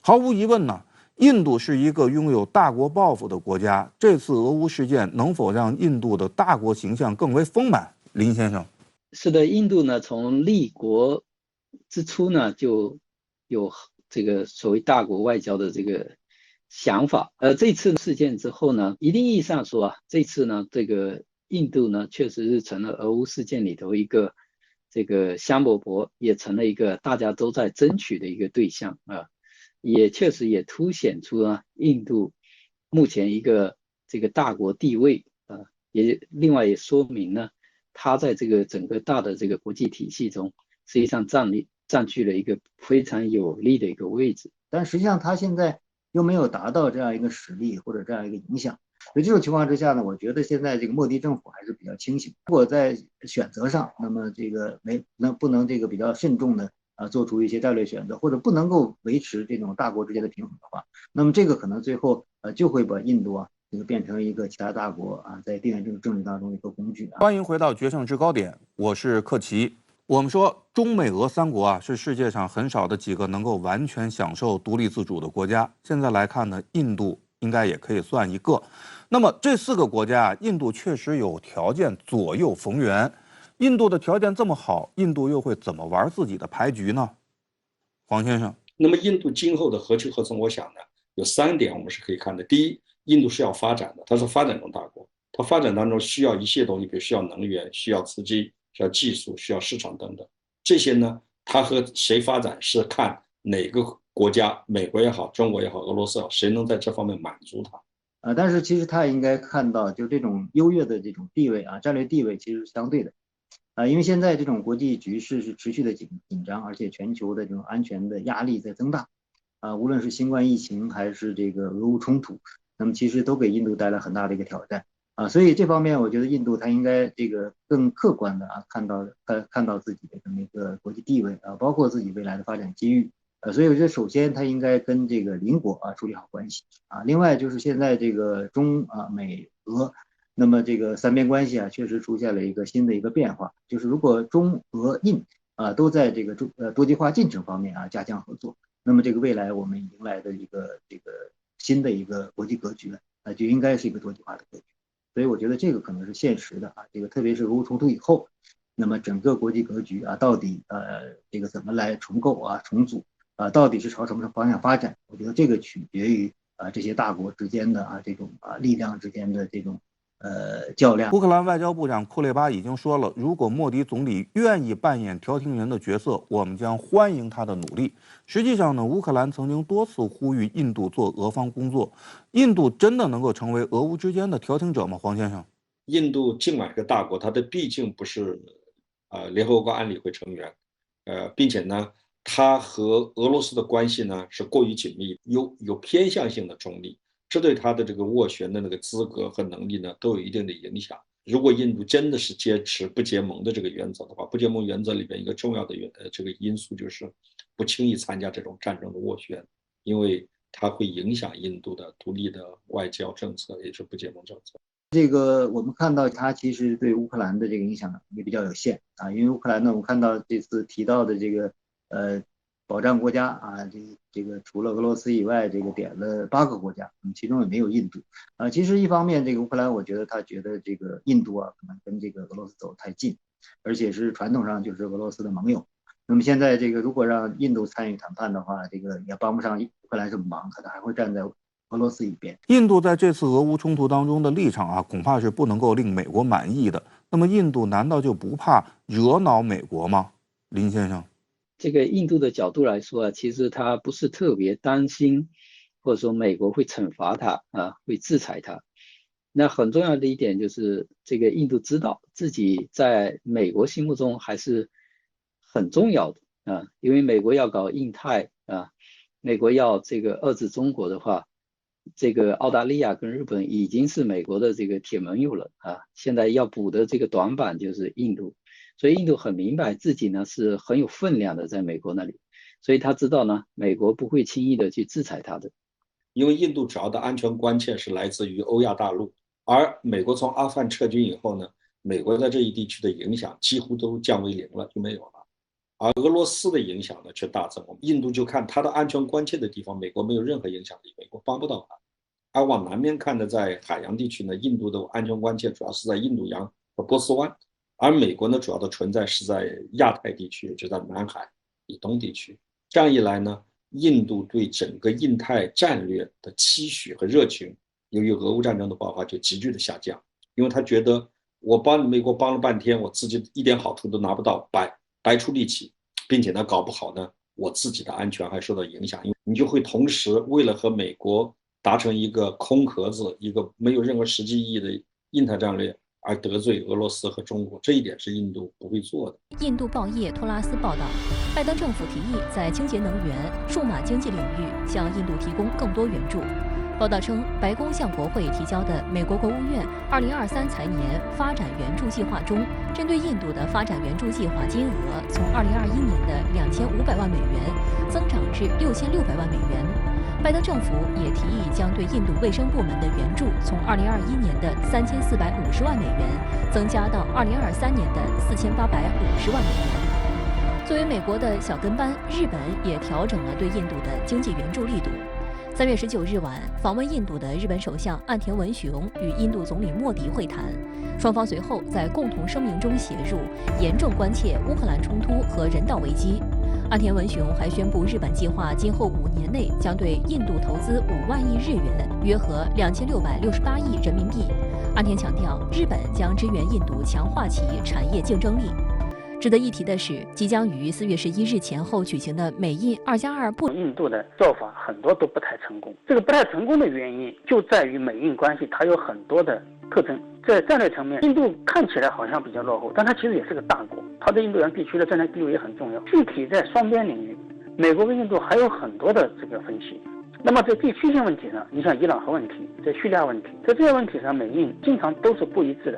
毫无疑问呢，印度是一个拥有大国抱负的国家。这次俄乌事件能否让印度的大国形象更为丰满？林先生，是的，印度呢，从立国之初呢，就有这个所谓大国外交的这个想法。这次事件之后呢，一定意义上说啊，这次呢，这个印度呢，确实是成了俄乌事件里头一个这个香饽饽，也成了一个大家都在争取的一个对象啊。也确实也凸显出了印度目前一个这个大国地位啊，也另外也说明呢，它在这个整个大的这个国际体系中，实际上占据了一个非常有利的一个位置。但实际上，它现在又没有达到这样一个实力或者这样一个影响。所以这种情况之下呢，我觉得现在这个莫迪政府还是比较清醒。如果在选择上，那么这个不能这个比较慎重的做出一些战略选择，或者不能够维持这种大国之间的平衡的话，那么这个可能最后就会把印度这个变成一个其他大国在地缘政治当中一个工具欢迎回到决胜制高点，我是克奇。我们说中美俄三国是世界上很少的几个能够完全享受独立自主的国家。现在来看呢，印度应该也可以算一个。那么这4个国家印度确实有条件左右逢源。印度的条件这么好，印度又会怎么玩自己的牌局呢？黄先生，那么印度今后的合气合成，我想呢，有3点我们是可以看的。第一，印度是要发展的，它是发展中大国，它发展当中需要一些东西，比如需要能源、需要资金、需要技术、需要市场等等。这些呢，它和谁发展是看哪个国家，美国也好，中国也好，俄罗斯也好，谁能在这方面满足它。但是其实他应该看到，就这种优越的这种地位战略地位其实是相对的。因为现在这种国际局势是持续的紧张，而且全球的这种安全的压力在增大，无论是新冠疫情还是这个俄乌冲突，那么其实都给印度带来很大的一个挑战所以这方面我觉得印度它应该这个更客观的看到自己的这么一个国际地位包括自己未来的发展机遇所以我觉得首先它应该跟这个邻国处理好关系另外就是现在这个中美俄。那么这个3边关系确实出现了一个新的一个变化，就是如果中俄印都在这个多极化进程方面加强合作，那么这个未来我们迎来的一个这个新的一个国际格局就应该是一个多极化的格局。所以我觉得这个可能是现实的这个特别是俄乌冲突以后，那么整个国际格局到底这个怎么来重构重组到底是朝什么方向发展？我觉得这个取决于这些大国之间的这种力量之间的这种。较量。乌克兰外交部长库列巴已经说了，如果莫迪总理愿意扮演调停人的角色，我们将欢迎他的努力。实际上呢，乌克兰曾经多次呼吁印度做俄方工作。印度真的能够成为俄乌之间的调停者吗？黄先生，印度尽管是个大国，它毕竟不是联合国安理会成员，并且呢，它和俄罗斯的关系呢是过于紧密，有偏向性的中立。这对他的这个斡旋的那个资格和能力呢，都有一定的影响。如果印度真的是坚持不结盟的这个原则的话，不结盟原则里边一个重要的这个因素就是不轻易参加这种战争的斡旋，因为它会影响印度的独立的外交政策，也是不结盟政策。这个我们看到它其实对乌克兰的这个影响也比较有限因为乌克兰呢，我们看到这次提到的这个保障国家这个除了俄罗斯以外，这个点了8个国家，其中也没有印度其实一方面，这个乌克兰我觉得他觉得这个印度可能跟这个俄罗斯走太近，而且是传统上就是俄罗斯的盟友。那么现在这个如果让印度参与谈判的话，这个也帮不上乌克兰这么忙，可能还会站在俄罗斯一边。印度在这次俄乌冲突当中的立场恐怕是不能够令美国满意的。那么印度难道就不怕惹恼美国吗？林先生。这个印度的角度来说其实他不是特别担心，或者说美国会惩罚他会制裁他。那很重要的一点就是，这个印度知道自己在美国心目中还是很重要的因为美国要搞印太美国要这个遏制中国的话，这个澳大利亚跟日本已经是美国的这个铁盟友了现在要补的这个短板就是印度。所以印度很明白自己呢是很有分量的在美国那里，所以他知道呢美国不会轻易的去制裁他的。因为印度主要的安全关切是来自于欧亚大陆，而美国从阿富汗撤军以后呢，美国在这一地区的影响几乎都降为0了，就没有了。而俄罗斯的影响呢却大增。印度就看它的安全关切的地方，美国没有任何影响力，美国帮不到它。而往南面看的，在海洋地区呢，印度的安全关切主要是在印度洋和波斯湾，而美国呢主要的存在是在亚太地区，就在南海以东地区。这样一来呢，印度对整个印太战略的期许和热情，由于俄乌战争的爆发就急剧的下降，因为他觉得我帮美国帮了半天，我自己一点好处都拿不到，白出力气，并且呢搞不好呢我自己的安全还受到影响，因为你就会同时为了和美国达成一个空壳子，一个没有任何实际意义的印太战略，而得罪俄罗斯和中国，这一点是印度不会做的。印度报业托拉斯报道，拜登政府提议在清洁能源、数码经济领域向印度提供更多援助。报道称，白宫向国会提交的美国国务院2023财年发展援助计划中，针对印度的发展援助计划金额从2021年的2500万美元增长至6600万美元。拜登政府也提议将对印度卫生部门的援助从2021年的3450万美元增加到2023年的4850万美元。作为美国的小跟班，日本也调整了对印度的经济援助力度。3月19日晚，访问印度的日本首相岸田文雄与印度总理莫迪会谈，双方随后在共同声明中写入严重关切乌克兰冲突和人道危机。岸田文雄还宣布，日本计划今后5年内将对印度投资5万亿日元，约合2668亿人民币。岸田强调，日本将支援印度强化其产业竞争力。值得一提的是，即将于4月11日前后举行的美印2+2部，印度的做法很多都不太成功。这个不太成功的原因就在于美印关系它有很多的特征。在战略层面，印度看起来好像比较落后，但它其实也是个大国，它在印度洋地区的战略地位也很重要。具体在双边领域，美国跟印度还有很多的这个分歧。那么在地区性问题上，你像伊朗核问题，在叙利亚问题，在这些问题上，美印经常都是不一致的。